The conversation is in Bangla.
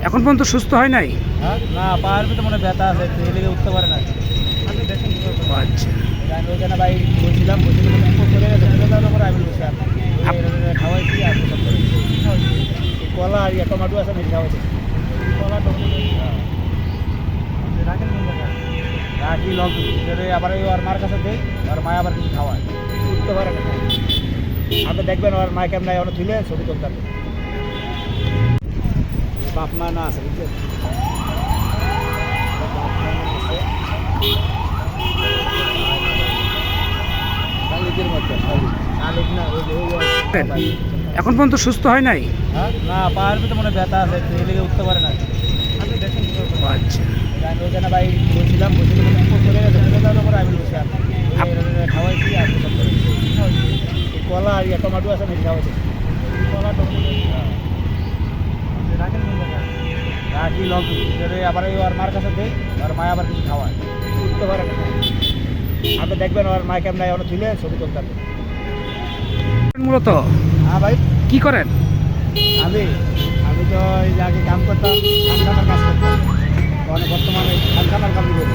এখন পর্যন্ত সুস্থ হয় নাই? না, পায়ের ভিতরে মনে ব্যথা আছে, একটু এদিকে উঠতে পারে না। আচ্ছা, আমি ওইখানে ভাই বলছিলাম চলে গেছে, তার উপরে আমি বসে খাওয়াইছি আর সব করেছি। কলা আর টমেটো আছে মেরে খাওয়াইছি। কলা টমেটো রাখেন রাখি লগ আবার ওর মার কাছে দেই, আর মা আবার কিছু খাওয়ায়, উঠতে পারে না। আপনি দেখবেন ওর মা কেমন অনেক তুলে ছবি তুলতে হবে। বাপ মা না আছে বুঝছেন, এখন পর্যন্ত সুস্থ হয় নাই? না, পায়ের ভিতরে মনে ব্যথা আছে, একটু এদিকে উঠতে পারে না। আচ্ছা, আমি ওইখানে ভাই বলছিলাম চলে গেছে, তার উপরে আমি বসে খাওয়াইছি আর সব করেছি। কলা আর টমেটো আছে মেরে খাওয়াইছি। কলা টমেটো রাখেন রাখি লগ আবার ওর মার কাছে দেই, আর মা আবার কিছু খাওয়ায়, উঠতে পারে না। আপনি দেখবেন ওর মা কেমন অনেক তুলে ছবি তুলতে হবে। মূলত হ্যাঁ ভাই, কি করেন? আমি আমি তো এই আগে কাম করতাম, খানখানার কাজ করতাম, বর্তমানে খানখানার কাম করি।